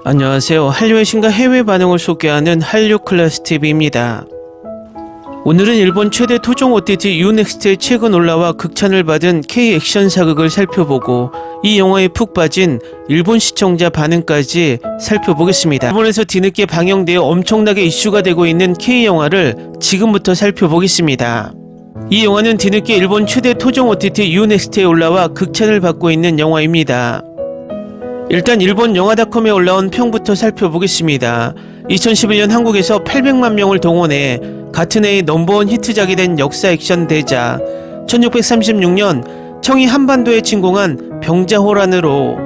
안녕하세요. 한류의 신과 해외 반응을 소개하는 한류클래스TV입니다. 오늘은 일본 최대 토종 OTT 유넥스트의 최근 올라와 극찬을 받은 K-액션 사극을 살펴보고 이 영화에 푹 빠진 일본 시청자 반응까지 살펴보겠습니다. 일본에서 뒤늦게 방영되어 엄청나게 이슈가 되고 있는 K-영화를 지금부터 살펴보겠습니다. 이 영화는 뒤늦게 일본 최대 토종 OTT 유넥스트에 올라와 극찬을 받고 있는 영화입니다. 일단 일본 영화닷컴에 올라온 평부터 살펴보겠습니다. 2011년 한국에서 800만 명을 동원해 같은 해의 넘버원 히트작이 된 역사 액션 대작, 1636년 청이 한반도에 침공한 병자호란으로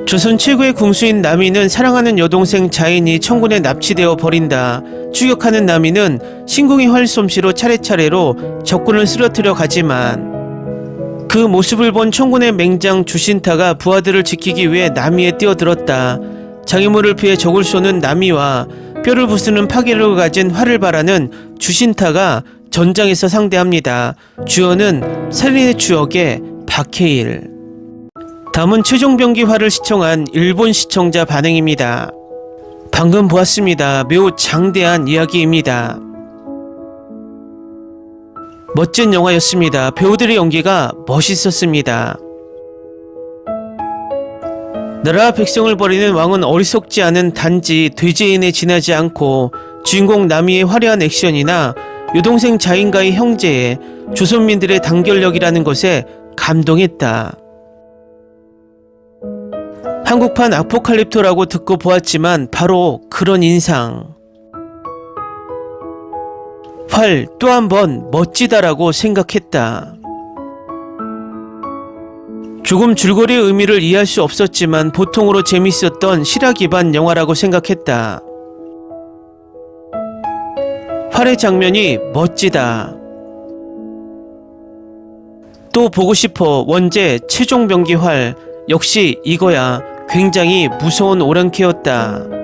조선 최고의 궁수인 나미는 사랑하는 여동생 자인이 청군에 납치되어 버린다. 추격하는 나미는 신궁의 활솜씨로 차례차례로 적군을 쓰러뜨려 가지만 그 모습을 본 청군의 맹장 주신타가 부하들을 지키기 위해 나미에 뛰어들었다. 장애물을 피해 적을 쏘는 나미와 뼈를 부수는 파괴력을 가진 활을 발하는 주신타가 전장에서 상대합니다. 주연은 살인의 추억의 박해일. 다음은 최종병기화를 시청한 일본 시청자 반응입니다. 방금 보았습니다. 매우 장대한 이야기입니다. 멋진 영화였습니다. 배우들의 연기가 멋있었습니다. 나라와 백성을 버리는 왕은 어리석지 않은 단지 돼지인에 지나지 않고 주인공 나미의 화려한 액션이나 여동생 자인과의 형제에 조선민들의 단결력이라는 것에 감동했다. 한국판 아포칼립토라고 듣고 보았지만 바로 그런 인상. 활 또 한 번 멋지다라고 생각했다. 조금 줄거리의 의미를 이해할 수 없었지만 보통으로 재밌었던 실화 기반 영화라고 생각했다. 활의 장면이 멋지다. 또 보고 싶어. 원제 최종병기 활. 역시 이거야. 굉장히 무서운 오랑캐였다.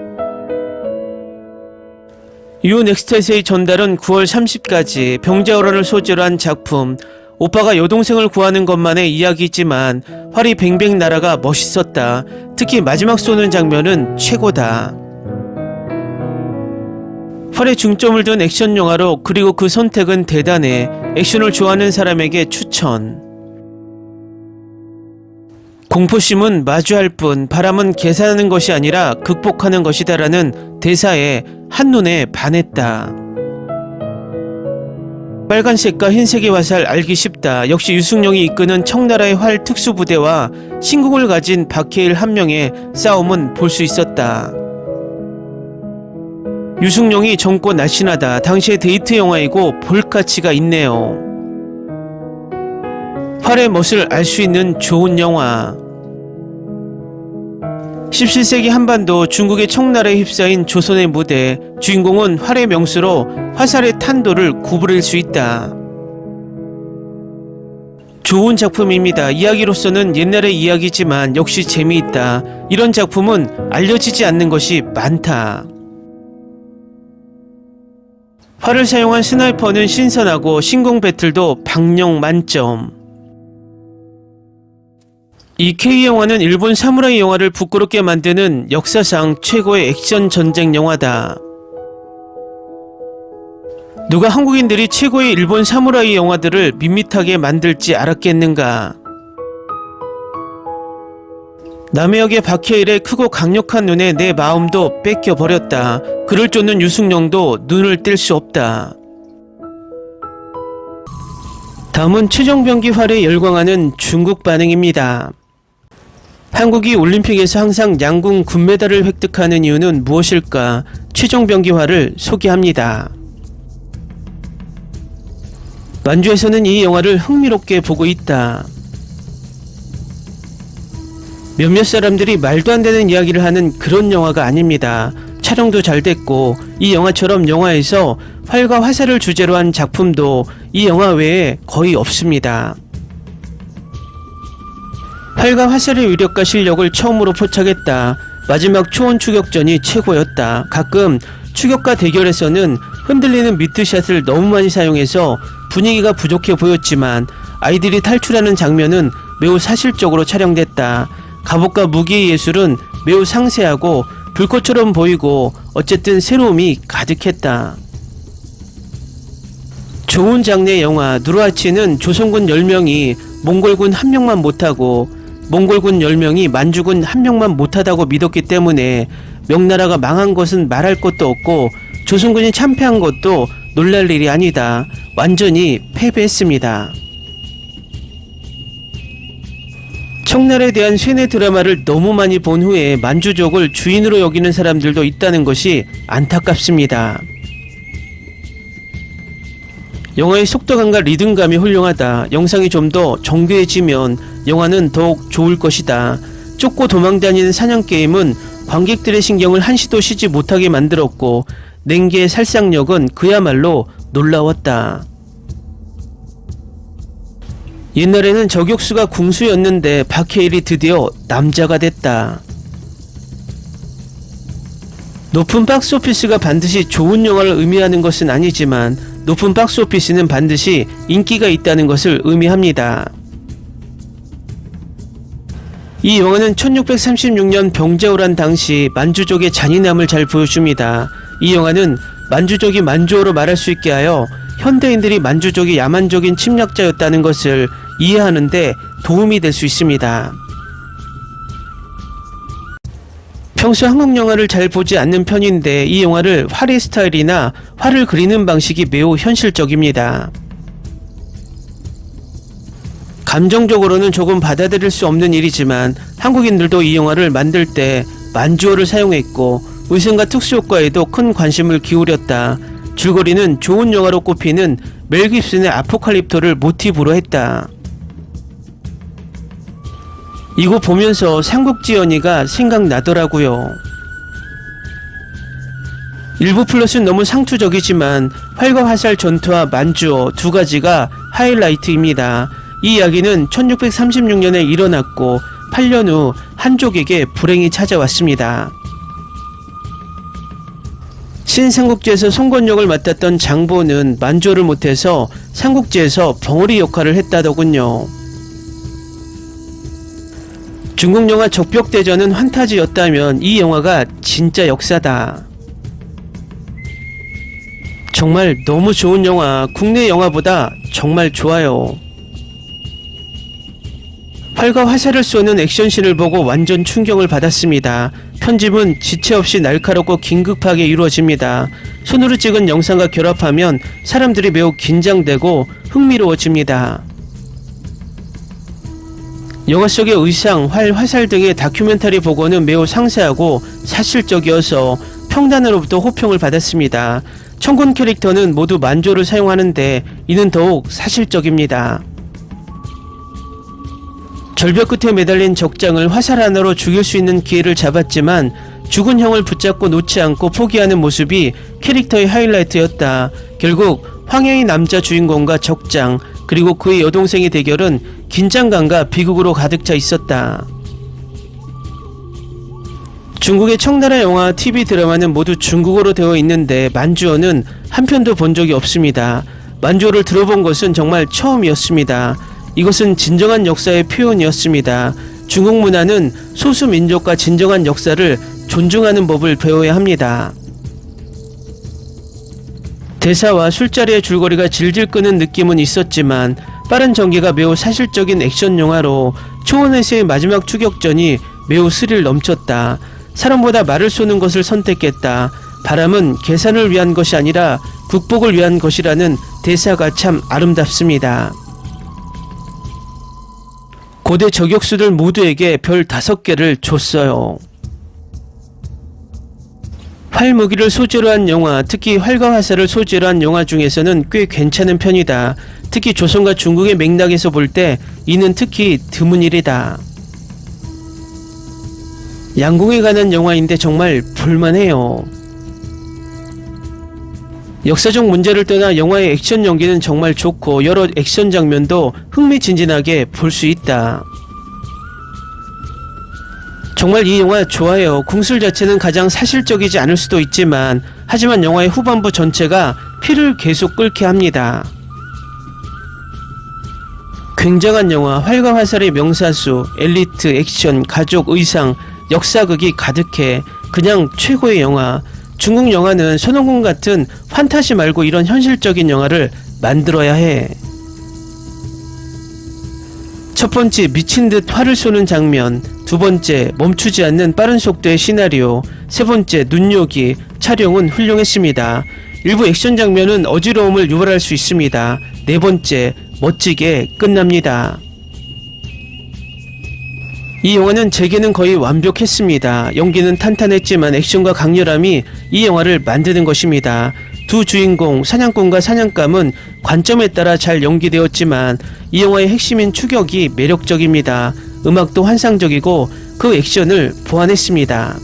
유넥스트에서의 전달은 9월 30까지 병자호란을 소재로 한 작품. 오빠가 여동생을 구하는 것만의 이야기지만 활이 뱅뱅 날아가 멋있었다. 특히 마지막 쏘는 장면은 최고다. 활에 중점을 둔 액션 영화로, 그리고 그 선택은 대단해. 액션을 좋아하는 사람에게 추천. 공포심은 마주할 뿐, 바람은 계산하는 것이 아니라 극복하는 것이다라는 대사에 한눈에 반했다. 빨간색과 흰색의 화살 알기 쉽다. 역시 유승룡이 이끄는 청나라의 활 특수부대와 신궁을 가진 박해일 한 명의 싸움은 볼 수 있었다. 유승룡이 젊고 날씬하다. 당시의 데이트 영화이고 볼 가치가 있네요. 활의 멋을 알 수 있는 좋은 영화. 17세기 한반도, 중국의 청나라에 휩싸인 조선의 무대. 주인공은 활의 명수로 화살의 탄도를 구부릴 수 있다. 좋은 작품입니다. 이야기로서는 옛날의 이야기지만 역시 재미있다. 이런 작품은 알려지지 않는 것이 많다. 활을 사용한 스나이퍼는 신선하고 신궁 배틀도 박력 만점. 이 K-영화는 일본 사무라이 영화를 부끄럽게 만드는 역사상 최고의 액션 전쟁 영화다. 누가 한국인들이 최고의 일본 사무라이 영화들을 밋밋하게 만들지 알았겠는가. 남의 역의 박해일의 크고 강력한 눈에 내 마음도 뺏겨버렸다. 그를 쫓는 유승룡도 눈을 뗄 수 없다. 다음은 최종병기 활에 열광하는 중국 반응입니다. 한국이 올림픽에서 항상 양궁 금메달을 획득하는 이유는 무엇일까? 최종병기화를 소개합니다. 만주에서는 이 영화를 흥미롭게 보고 있다. 몇몇 사람들이 말도 안 되는 이야기를 하는 그런 영화가 아닙니다. 촬영도 잘 됐고, 이 영화처럼 영화에서 활과 화살을 주제로 한 작품도 이 영화 외에 거의 없습니다. 활과 화살의 위력과 실력을 처음으로 포착했다. 마지막 초원 추격전이 최고였다. 가끔 추격과 대결에서는 흔들리는 미드샷을 너무 많이 사용해서 분위기가 부족해 보였지만 아이들이 탈출하는 장면은 매우 사실적으로 촬영됐다. 갑옷과 무기의 예술은 매우 상세하고 불꽃처럼 보이고 어쨌든 새로움이 가득했다. 좋은 장르의 영화 누르하치는 조선군 10명이 몽골군 1명만 못하고 몽골군 10명이 만주군 1명만 못하다고 믿었기 때문에 명나라가 망한 것은 말할 것도 없고 조선군이 참패한 것도 놀랄 일이 아니다. 완전히 패배했습니다. 청나라에 대한 쇠뇌 드라마를 너무 많이 본 후에 만주족을 주인으로 여기는 사람들도 있다는 것이 안타깝습니다. 영화의 속도감과 리듬감이 훌륭하다. 영상이 좀 더 정교해지면 영화는 더욱 좋을 것이다. 쫓고 도망다니는 사냥게임은 관객들의 신경을 한시도 쉬지 못하게 만들었고 냉기의 살상력은 그야말로 놀라웠다. 옛날에는 저격수가 궁수였는데 박해일이 드디어 남자가 됐다. 높은 박스오피스가 반드시 좋은 영화를 의미하는 것은 아니지만 높은 박스오피스는 반드시 인기가 있다는 것을 의미합니다. 이 영화는 1636년 병자호란 당시 만주족의 잔인함을 잘 보여줍니다. 이 영화는 만주족이 만주어로 말할 수 있게 하여 현대인들이 만주족이 야만적인 침략자였다는 것을 이해하는데 도움이 될 수 있습니다. 평소 한국 영화를 잘 보지 않는 편인데 이 영화를 활의 스타일이나 활을 그리는 방식이 매우 현실적입니다. 감정적으로는 조금 받아들일 수 없는 일이지만 한국인들도 이 영화를 만들 때 만주어를 사용했고 의상과 특수효과에도 큰 관심을 기울였다. 줄거리는 좋은 영화로 꼽히는 멜 깁슨의 아포칼립토를 모티브로 했다. 이거 보면서 삼국지연의가 생각나더라고요. 일부 플롯은 너무 상투적이지만 활과 화살 전투와 만주어 두 가지가 하이라이트입니다. 이 이야기는 1636년에 일어났고 8년 후 한족에게 불행이 찾아왔습니다. 신삼국지에서 송건역을 맡았던 장보는 만주어를 못해서 삼국지에서 벙어리 역할을 했다더군요. 중국 영화 적벽대전은 환타지였다면 이 영화가 진짜 역사다. 정말 너무 좋은 영화, 국내 영화보다 정말 좋아요. 활과 화살을 쏘는 액션씬을 보고 완전 충격을 받았습니다. 편집은 지체 없이 날카롭고 긴급하게 이루어집니다. 손으로 찍은 영상과 결합하면 사람들이 매우 긴장되고 흥미로워집니다. 영화 속의 의상, 활, 화살 등의 다큐멘터리 보고는 매우 상세하고 사실적이어서 평단으로부터 호평을 받았습니다. 청군 캐릭터는 모두 만조를 사용하는데 이는 더욱 사실적입니다. 절벽 끝에 매달린 적장을 화살 하나로 죽일 수 있는 기회를 잡았지만 죽은 형을 붙잡고 놓지 않고 포기하는 모습이 캐릭터의 하이라이트였다. 결국 황해의 남자 주인공과 적장 그리고 그의 여동생의 대결은 긴장감과 비극으로 가득 차 있었다. 중국의 청나라 영화, TV 드라마는 모두 중국어로 되어 있는데 만주어는 한 편도 본 적이 없습니다. 만주어를 들어본 것은 정말 처음이었습니다. 이것은 진정한 역사의 표현이었습니다. 중국 문화는 소수 민족과 진정한 역사를 존중하는 법을 배워야 합니다. 대사와 술자리의 줄거리가 질질 끄는 느낌은 있었지만 빠른 전개가 매우 사실적인 액션 영화로 초원에서의 마지막 추격전이 매우 스릴 넘쳤다. 사람보다 말을 쏘는 것을 선택했다. 바람은 계산을 위한 것이 아니라 극복을 위한 것이라는 대사가 참 아름답습니다. 고대 저격수들 모두에게 별 5개를 줬어요. 활무기를 소재로 한 영화, 특히 활과 화살을 소재로 한 영화 중에서는 꽤 괜찮은 편이다. 특히 조선과 중국의 맥락에서 볼 때 이는 특히 드문 일이다. 양궁에 관한 영화인데 정말 볼만해요. 역사적 문제를 떠나 영화의 액션 연기는 정말 좋고 여러 액션 장면도 흥미진진하게 볼 수 있다. 정말 이 영화 좋아요. 궁술 자체는 가장 사실적이지 않을 수도 있지만 하지만 영화의 후반부 전체가 피를 계속 끓게 합니다. 굉장한 영화, 활과화살의 명사수, 엘리트, 액션, 가족, 의상, 역사극이 가득해 그냥 최고의 영화. 중국 영화는 손오공 같은 판타지 말고 이런 현실적인 영화를 만들어야 해. 첫 번째, 미친 듯 활을 쏘는 장면. 두 번째, 멈추지 않는 빠른 속도의 시나리오. 세 번째, 눈요기. 촬영은 훌륭했습니다. 일부 액션 장면은 어지러움을 유발할 수 있습니다. 네 번째, 멋지게 끝납니다. 이 영화는 제게는 거의 완벽했습니다. 연기는 탄탄했지만 액션과 강렬함이 이 영화를 만드는 것입니다. 두 주인공 사냥꾼과 사냥감은 관점에 따라 잘 연기되었지만 이 영화의 핵심인 추격이 매력적입니다. 음악도 환상적이고 그 액션을 보완했습니다.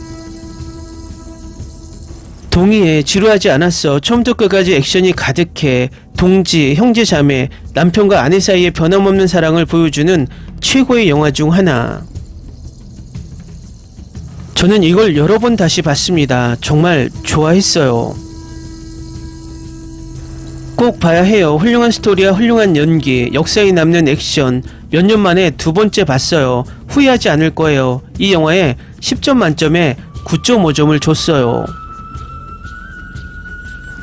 동의해. 지루하지 않았어. 처음부터 끝까지 액션이 가득해. 동지, 형제, 자매, 남편과 아내 사이의 변함없는 사랑을 보여주는 최고의 영화 중 하나. 저는 이걸 여러 번 다시 봤습니다. 정말 좋아했어요. 꼭 봐야 해요. 훌륭한 스토리와 훌륭한 연기, 역사에 남는 액션. 몇 년 만에 두 번째 봤어요. 후회하지 않을 거예요. 이 영화에 10점 만점에 9.5점을 줬어요.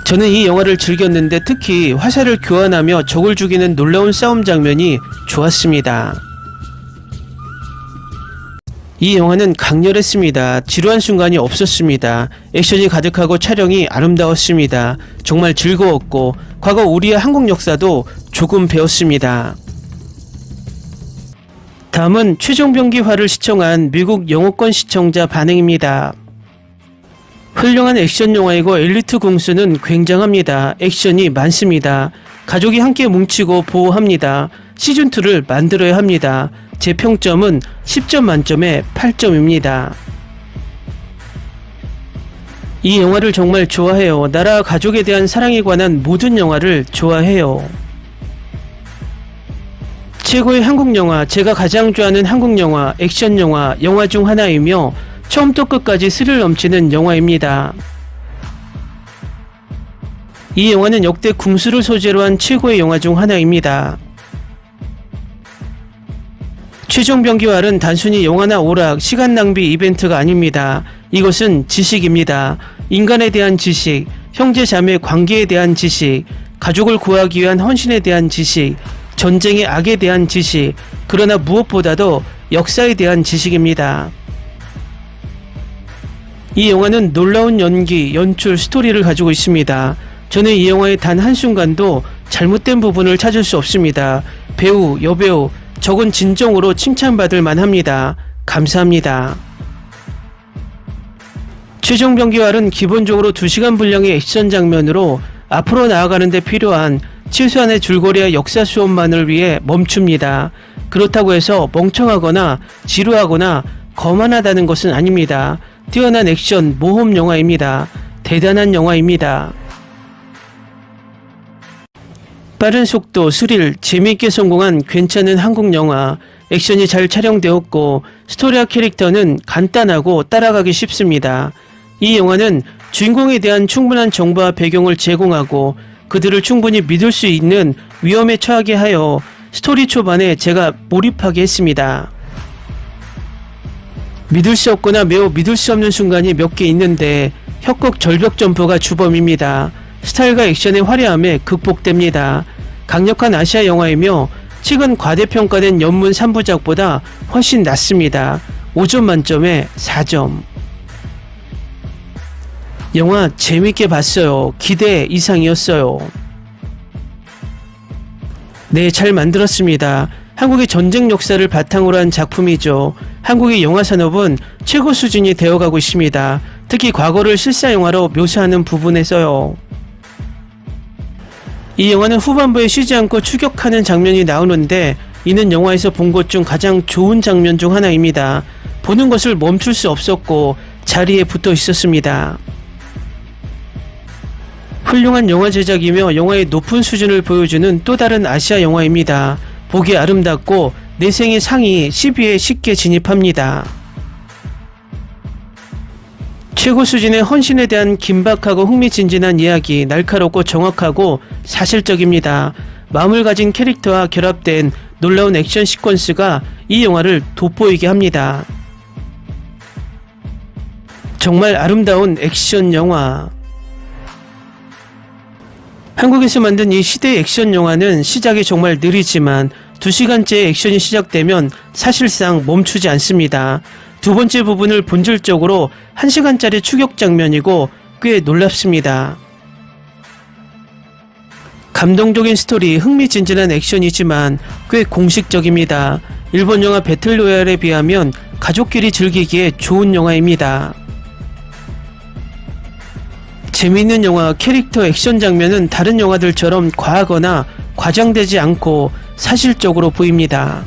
저는 이 영화를 즐겼는데 특히 화살을 교환하며 적을 죽이는 놀라운 싸움 장면이 좋았습니다. 이 영화는 강렬했습니다. 지루한 순간이 없었습니다. 액션이 가득하고 촬영이 아름다웠습니다. 정말 즐거웠고 과거 우리의 한국 역사도 조금 배웠습니다. 다음은 최종병기화를 시청한 미국 영어권 시청자 반응입니다. 훌륭한 액션 영화이고 엘리트 공수는 굉장합니다. 액션이 많습니다. 가족이 함께 뭉치고 보호합니다. 시즌2를 만들어야 합니다. 제 평점은 10점 만점에 8점입니다. 이 영화를 정말 좋아해요. 나라와 가족에 대한 사랑에 관한 모든 영화를 좋아해요. 최고의 한국 영화, 제가 가장 좋아하는 한국 영화, 액션 영화, 영화 중 하나이며 처음부터 끝까지 스릴 넘치는 영화입니다. 이 영화는 역대 궁수를 소재로 한 최고의 영화 중 하나입니다. 최종병기활은 단순히 영화나 오락, 시간 낭비 이벤트가 아닙니다. 이것은 지식입니다. 인간에 대한 지식, 형제 자매 관계에 대한 지식, 가족을 구하기 위한 헌신에 대한 지식, 전쟁의 악에 대한 지식, 그러나 무엇보다도 역사에 대한 지식입니다. 이 영화는 놀라운 연기, 연출, 스토리를 가지고 있습니다. 저는 이 영화의 단 한순간도 잘못된 부분을 찾을 수 없습니다. 배우, 여배우, 적은 진정으로 칭찬받을 만합니다. 감사합니다. 최종병기활은 기본적으로 2시간 분량의 액션 장면으로 앞으로 나아가는 데 필요한 최소한의 줄거리와 역사 수업만을 위해 멈춥니다. 그렇다고 해서 멍청하거나 지루하거나 거만하다는 것은 아닙니다. 뛰어난 액션, 모험 영화입니다. 대단한 영화입니다. 빠른 속도, 스릴, 재미있게 성공한 괜찮은 한국 영화, 액션이 잘 촬영되었고 스토리와 캐릭터는 간단하고 따라가기 쉽습니다. 이 영화는 주인공에 대한 충분한 정보와 배경을 제공하고 그들을 충분히 믿을 수 있는 위험에 처하게 하여 스토리 초반에 제가 몰입하게 했습니다. 믿을 수 없거나 매우 믿을 수 없는 순간이 몇 개 있는데 협곡 절벽 점프가 주범입니다. 스타일과 액션의 화려함에 극복됩니다. 강력한 아시아 영화이며 최근 과대평가된 연문 3부작보다 훨씬 낫습니다. 5점 만점에 4점. 영화 재밌게 봤어요. 기대 이상이었어요. 네, 잘 만들었습니다. 한국의 전쟁 역사를 바탕으로 한 작품이죠. 한국의 영화 산업은 최고 수준이 되어가고 있습니다. 특히 과거를 실사 영화로 묘사하는 부분에서요. 이 영화는 후반부에 쉬지 않고 추격하는 장면이 나오는데 이는 영화에서 본 것 중 가장 좋은 장면 중 하나입니다. 보는 것을 멈출 수 없었고 자리에 붙어 있었습니다. 훌륭한 영화 제작이며 영화의 높은 수준을 보여주는 또 다른 아시아 영화입니다. 보기 아름답고 내생의 상위 10위에 쉽게 진입합니다. 최고 수준의 헌신에 대한 긴박하고 흥미진진한 이야기, 날카롭고 정확하고 사실적입니다. 마음을 가진 캐릭터와 결합된 놀라운 액션 시퀀스가 이 영화를 돋보이게 합니다. 정말 아름다운 액션 영화. 한국에서 만든 이 시대 액션 영화는 시작이 정말 느리지만 2시간째의 액션이 시작되면 사실상 멈추지 않습니다. 두 번째 부분을 본질적으로 1시간짜리 추격 장면이고 꽤 놀랍습니다. 감동적인 스토리, 흥미진진한 액션이지만 꽤 공식적입니다. 일본 영화 배틀로얄에 비하면 가족끼리 즐기기에 좋은 영화입니다. 재미있는 영화, 캐릭터 액션 장면은 다른 영화들처럼 과하거나 과장되지 않고 사실적으로 보입니다.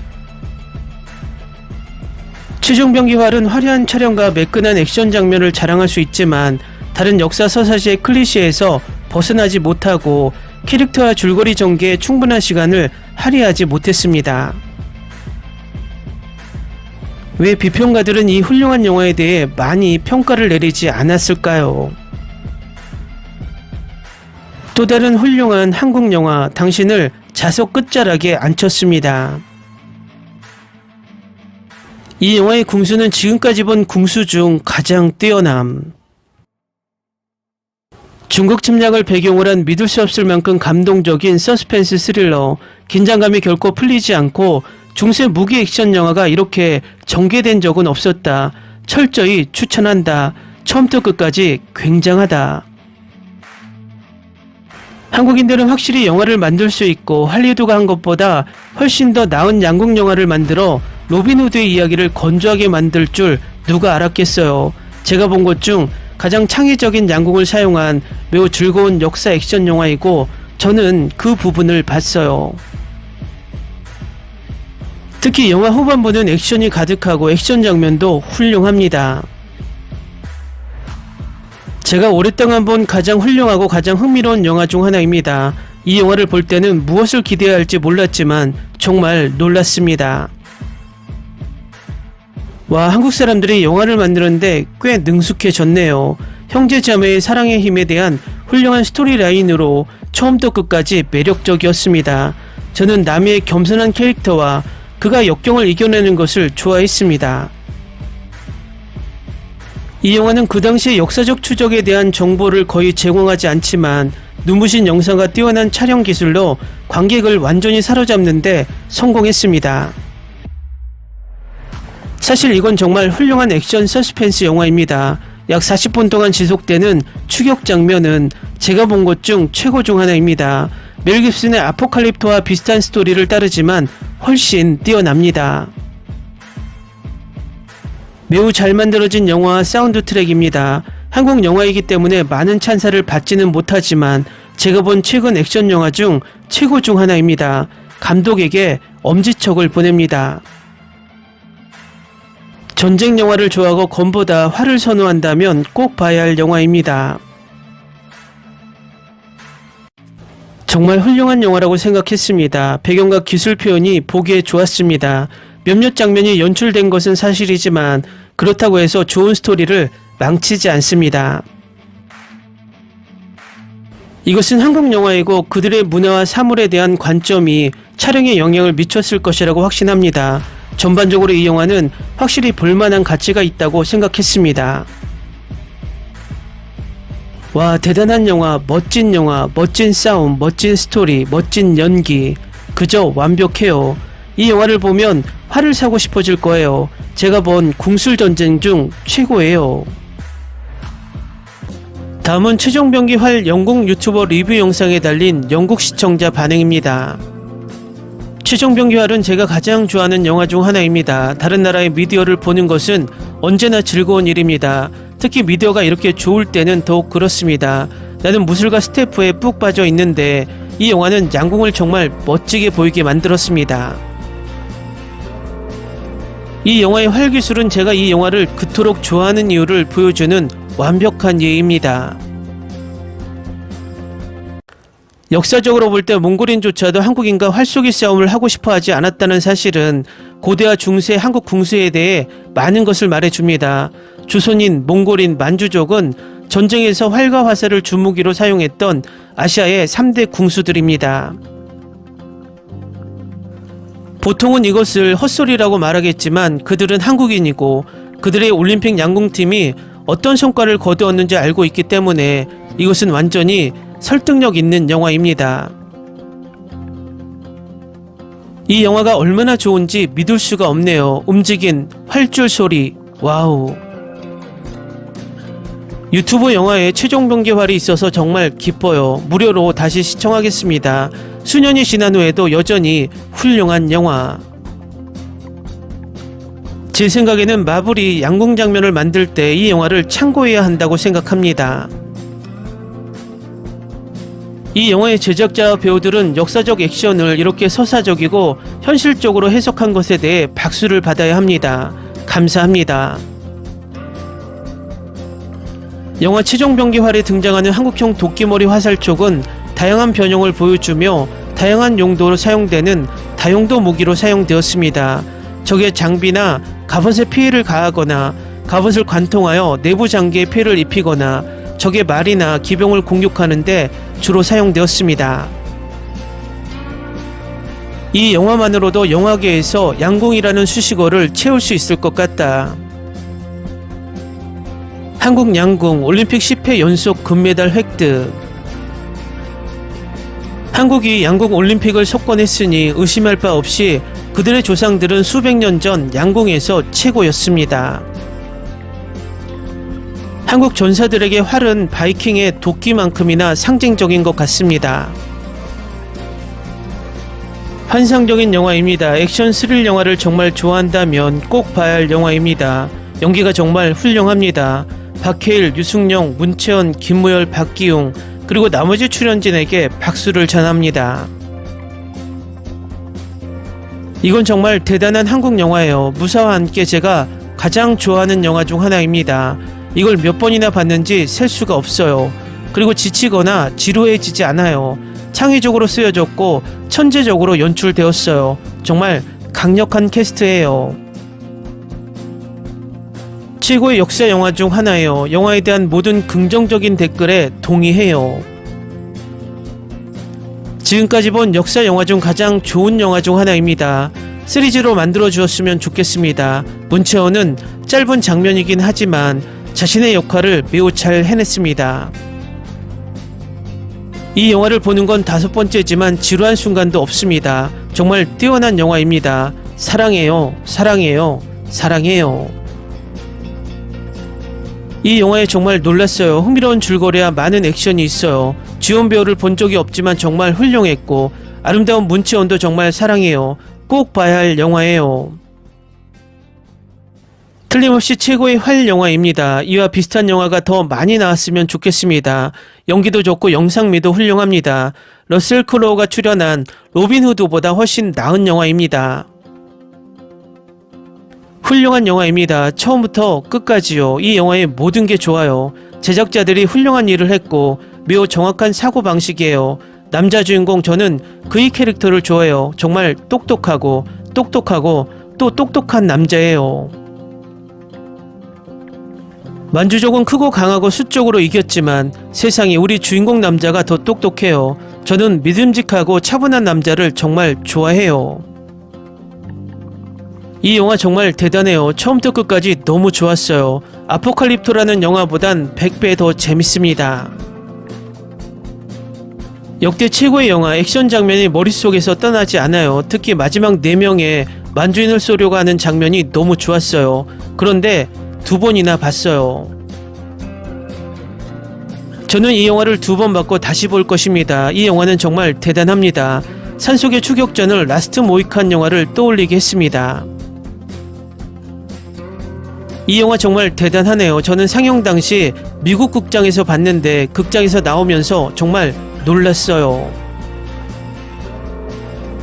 최종병기활은 화려한 촬영과 매끈한 액션 장면을 자랑할 수 있지만 다른 역사 서사시의 클리셰에서 벗어나지 못하고 캐릭터와 줄거리 전개에 충분한 시간을 할애하지 못했습니다. 왜 비평가들은 이 훌륭한 영화에 대해 많이 평가를 내리지 않았을까요? 또 다른 훌륭한 한국 영화, 당신을 좌석 끝자락에 앉혔습니다. 이 영화의 궁수는 지금까지 본 궁수 중 가장 뛰어남. 중국 침략을 배경으로 한 믿을 수 없을 만큼 감동적인 서스펜스 스릴러, 긴장감이 결코 풀리지 않고 중세 무기 액션 영화가 이렇게 전개된 적은 없었다. 철저히 추천한다. 처음부터 끝까지 굉장하다. 한국인들은 확실히 영화를 만들 수 있고 할리우드가 한 것보다 훨씬 더 나은 양국 영화를 만들어 로빈후드의 이야기를 건조하게 만들 줄 누가 알았겠어요. 제가 본 것 중 가장 창의적인 양국을 사용한 매우 즐거운 역사 액션 영화이고 저는 그 부분을 봤어요. 특히 영화 후반부는 액션이 가득하고 액션 장면도 훌륭합니다. 제가 오랫동안 본 가장 훌륭하고 가장 흥미로운 영화 중 하나입니다. 이 영화를 볼 때는 무엇을 기대해야 할지 몰랐지만 정말 놀랐습니다. 와, 한국 사람들이 영화를 만드는데 꽤 능숙해졌네요. 형제자매의 사랑의 힘에 대한 훌륭한 스토리라인으로 처음부터 끝까지 매력적이었습니다. 저는 나미의 겸손한 캐릭터와 그가 역경을 이겨내는 것을 좋아했습니다. 이 영화는 그 당시의 역사적 추적에 대한 정보를 거의 제공하지 않지만 눈부신 영상과 뛰어난 촬영 기술로 관객을 완전히 사로잡는데 성공했습니다. 사실 이건 정말 훌륭한 액션 서스펜스 영화입니다. 약 40분 동안 지속되는 추격 장면은 제가 본 것 중 최고 중 하나입니다. 멜 깁슨의 아포칼립토와 비슷한 스토리를 따르지만 훨씬 뛰어납니다. 매우 잘 만들어진 영화와 사운드 트랙입니다. 한국 영화이기 때문에 많은 찬사를 받지는 못하지만 제가 본 최근 액션 영화 중 최고 중 하나입니다. 감독에게 엄지척을 보냅니다. 전쟁 영화를 좋아하고 검보다 화를 선호한다면 꼭 봐야 할 영화입니다. 정말 훌륭한 영화라고 생각했습니다. 배경과 기술 표현이 보기에 좋았습니다. 몇몇 장면이 연출된 것은 사실이지만 그렇다고 해서 좋은 스토리를 망치지 않습니다. 이것은 한국 영화이고 그들의 문화와 사물에 대한 관점이 촬영에 영향을 미쳤을 것이라고 확신합니다. 전반적으로 이 영화는 확실히 볼만한 가치가 있다고 생각했습니다. 와, 대단한 영화, 멋진 싸움, 멋진 스토리, 멋진 연기. 그저 완벽해요. 이 영화를 보면 활을 사고 싶어질 거예요. 제가 본 궁술전쟁 중 최고예요. 다음은 최종병기 활 영국 유튜버 리뷰 영상에 달린 영국 시청자 반응입니다. 최종병기 활은 제가 가장 좋아하는 영화 중 하나입니다. 다른 나라의 미디어를 보는 것은 언제나 즐거운 일입니다. 특히 미디어가 이렇게 좋을 때는 더욱 그렇습니다. 나는 무술가 스태프에 푹 빠져 있는데 이 영화는 양궁을 정말 멋지게 보이게 만들었습니다. 이 영화의 활기술은 제가 이 영화를 그토록 좋아하는 이유를 보여주는 완벽한 예입니다. 역사적으로 볼 때 몽골인조차도 한국인과 활쏘기 싸움을 하고 싶어 하지 않았다는 사실은 고대와 중세 한국 궁수에 대해 많은 것을 말해줍니다. 조선인, 몽골인, 만주족은 전쟁에서 활과 화살을 주무기로 사용했던 아시아의 3대 궁수들입니다. 보통은 이것을 헛소리라고 말하겠지만 그들은 한국인이고 그들의 올림픽 양궁팀이 어떤 성과를 거두었는지 알고 있기 때문에 이것은 완전히 설득력 있는 영화입니다. 이 영화가 얼마나 좋은지 믿을 수가 없네요. 움직인 활줄 소리, 와우. 유튜브 영화에 최종 병기활이 있어서 정말 기뻐요. 무료로 다시 시청하겠습니다. 수년이 지난 후에도 여전히 훌륭한 영화. 제 생각에는 마블이 양궁 장면을 만들 때 이 영화를 참고해야 한다고 생각합니다. 이 영화의 제작자와 배우들은 역사적 액션을 이렇게 서사적이고 현실적으로 해석한 것에 대해 박수를 받아야 합니다. 감사합니다. 영화 최종병기활에 등장하는 한국형 도끼머리 화살촉은 다양한 변형을 보여주며 다양한 용도로 사용되는 다용도 무기로 사용되었습니다. 적의 장비나 갑옷에 피해를 가하거나 갑옷을 관통하여 내부 장기에 피해를 입히거나 적의 말이나 기병을 공격하는 데 주로 사용되었습니다. 이 영화만으로도 영화계에서 양궁이라는 수식어를 채울 수 있을 것 같다. 한국 양궁 올림픽 10회 연속 금메달 획득. 한국이 양궁 올림픽을 석권했으니 의심할 바 없이 그들의 조상들은 수백 년 전 양궁에서 최고였습니다. 한국 전사들에게 활은 바이킹의 도끼만큼이나 상징적인 것 같습니다. 환상적인 영화입니다. 액션 스릴 영화를 정말 좋아한다면 꼭 봐야 할 영화입니다. 연기가 정말 훌륭합니다. 박해일, 유승용, 문채원, 김무열, 박기웅 그리고 나머지 출연진에게 박수를 전합니다. 이건 정말 대단한 한국 영화예요. 무사와 함께 제가 가장 좋아하는 영화 중 하나입니다. 이걸 몇 번이나 봤는지 셀 수가 없어요. 그리고 지치거나 지루해지지 않아요. 창의적으로 쓰여졌고 천재적으로 연출되었어요. 정말 강력한 캐스트예요. 최고의 역사 영화 중 하나예요. 영화에 대한 모든 긍정적인 댓글에 동의해요. 지금까지 본 역사 영화 중 가장 좋은 영화 중 하나입니다. 시리즈로 만들어 주었으면 좋겠습니다. 문채원은 짧은 장면이긴 하지만 자신의 역할을 매우 잘 해냈습니다. 이 영화를 보는 건 5번째지만 지루한 순간도 없습니다. 정말 뛰어난 영화입니다. 사랑해요, 사랑해요, 사랑해요. 이 영화에 정말 놀랐어요. 흥미로운 줄거리와 많은 액션이 있어요. 주연 배우를 본 적이 없지만 정말 훌륭했고 아름다운 문채원도 정말 사랑해요. 꼭 봐야 할 영화예요. 틀림없이 최고의 활 영화입니다. 이와 비슷한 영화가 더 많이 나왔으면 좋겠습니다. 연기도 좋고 영상미도 훌륭합니다. 러셀 크로우가 출연한 로빈 후드보다 훨씬 나은 영화입니다. 훌륭한 영화입니다. 처음부터 끝까지요. 이 영화의 모든 게 좋아요. 제작자들이 훌륭한 일을 했고 매우 정확한 사고방식이에요. 남자 주인공 저는 그의 캐릭터를 좋아해요. 정말 똑똑하고 또 똑똑한 남자예요. 만주족은 크고 강하고 수적으로 이겼지만 세상에 우리 주인공 남자가 더 똑똑해요. 저는 믿음직하고 차분한 남자를 정말 좋아해요. 이 영화 정말 대단해요. 처음부터 끝까지 너무 좋았어요. 아포칼립토라는 영화보단 100배 더 재밌습니다. 역대 최고의 영화. 액션 장면이 머릿속에서 떠나지 않아요. 특히 마지막 4명의 만주인을 쏘려고 하는 장면이 너무 좋았어요. 그런데 2번이나 봤어요. 저는 이 영화를 2번 봤고 다시 볼 것입니다. 이 영화는 정말 대단합니다. 산속의 추격전을 라스트 모이칸 영화를 떠올리게 했습니다. 이 영화 정말 대단하네요. 저는 상영 당시 미국 극장에서 봤는데 극장에서 나오면서 정말 놀랐어요.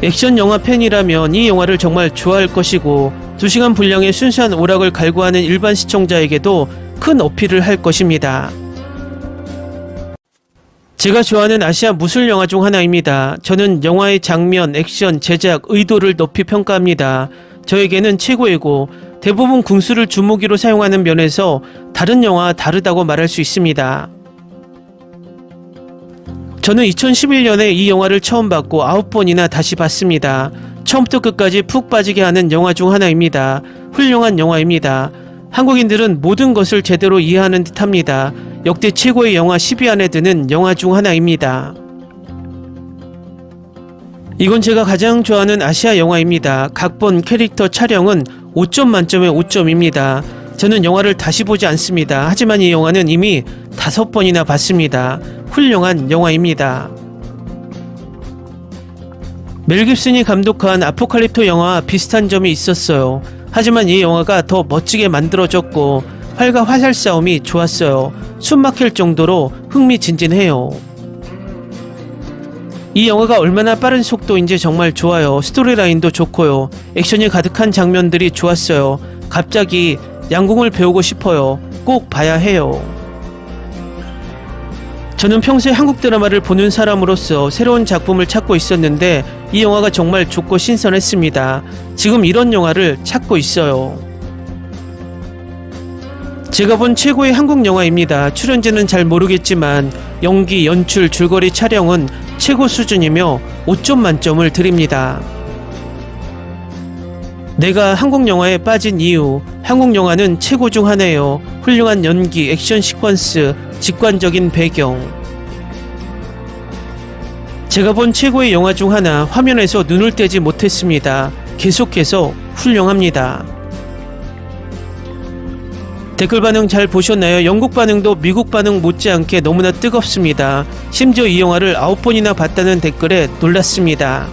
액션 영화 팬이라면 이 영화를 정말 좋아할 것이고 2시간 분량의 순수한 오락을 갈구하는 일반 시청자에게도 큰 어필을 할 것입니다. 제가 좋아하는 아시아 무술 영화 중 하나입니다. 저는 영화의 장면, 액션, 제작, 의도를 높이 평가합니다. 저에게는 최고이고 대부분 궁수를 주무기로 사용하는 면에서 다른 영화와 다르다고 말할 수 있습니다. 저는 2011년에 이 영화를 처음 봤고 9번이나 다시 봤습니다. 처음부터 끝까지 푹 빠지게 하는 영화 중 하나입니다. 훌륭한 영화입니다. 한국인들은 모든 것을 제대로 이해하는 듯합니다. 역대 최고의 영화 10위 안에 드는 영화 중 하나입니다. 이건 제가 가장 좋아하는 아시아 영화입니다. 각본, 캐릭터, 촬영은 5점 만점에 5점입니다. 저는 영화를 다시 보지 않습니다. 하지만 이 영화는 이미 5번이나 봤습니다. 훌륭한 영화입니다. 멜 깁슨이 감독한 아포칼립토 영화와 비슷한 점이 있었어요. 하지만 이 영화가 더 멋지게 만들어졌고 활과 화살 싸움이 좋았어요. 숨 막힐 정도로 흥미진진해요. 이 영화가 얼마나 빠른 속도인지 정말 좋아요. 스토리라인도 좋고요. 액션이 가득한 장면들이 좋았어요. 갑자기 양궁을 배우고 싶어요. 꼭 봐야 해요. 저는 평소에 한국 드라마를 보는 사람으로서 새로운 작품을 찾고 있었는데 이 영화가 정말 좋고 신선했습니다. 지금 이런 영화를 찾고 있어요. 제가 본 최고의 한국 영화입니다. 출연진은 잘 모르겠지만 연기, 연출, 줄거리, 촬영은 최고 수준이며 5점 만점을 드립니다. 내가 한국 영화에 빠진 이유, 한국 영화는 최고 중 하나예요. 훌륭한 연기, 액션 시퀀스, 직관적인 배경. 제가 본 최고의 영화 중 하나, 화면에서 눈을 떼지 못했습니다. 계속해서 훌륭합니다. 댓글 반응 잘 보셨나요? 영국 반응도 미국 반응 못지않게 너무나 뜨겁습니다. 심지어 이 영화를 9번이나 봤다는 댓글에 놀랐습니다.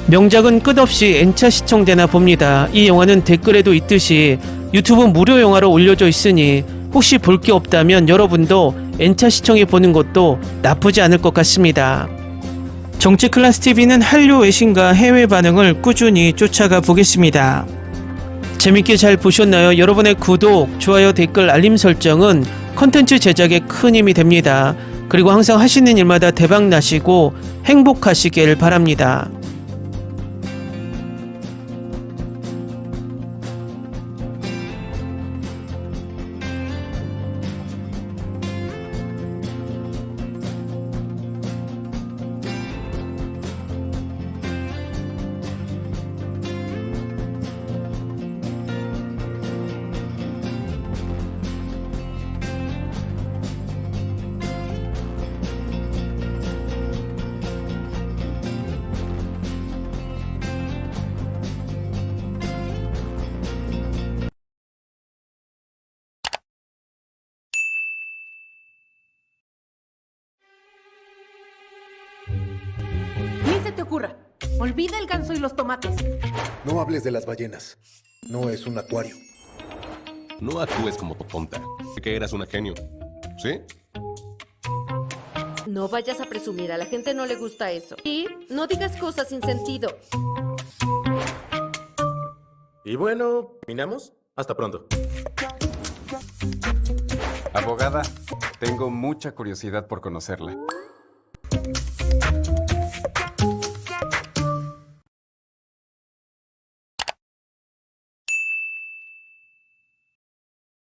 명작은 끝없이 N차 시청되나 봅니다. 이 영화는 댓글에도 있듯이 유튜브 무료 영화로 올려져 있으니 혹시 볼 게 없다면 여러분도 N차 시청해 보는 것도 나쁘지 않을 것 같습니다. 정치클래스TV는 한류 외신과 해외 반응을 꾸준히 쫓아가 보겠습니다. 재밌게 잘 보셨나요? 여러분의 구독, 좋아요, 댓글, 알림 설정은 컨텐츠 제작에 큰 힘이 됩니다. 그리고 항상 하시는 일마다 대박 나시고 행복하시길 바랍니다. Ni se te ocurra. Olvida el ganso y los tomates. No hables de las ballenas. No es un acuario. No actúes como tonta. Que eras una genio. ¿Sí? No vayas a presumir, a la gente no le gusta eso. Y no digas cosas sin sentido. Y bueno, ¿terminamos? Hasta pronto. Abogada, tengo mucha curiosidad por conocerla.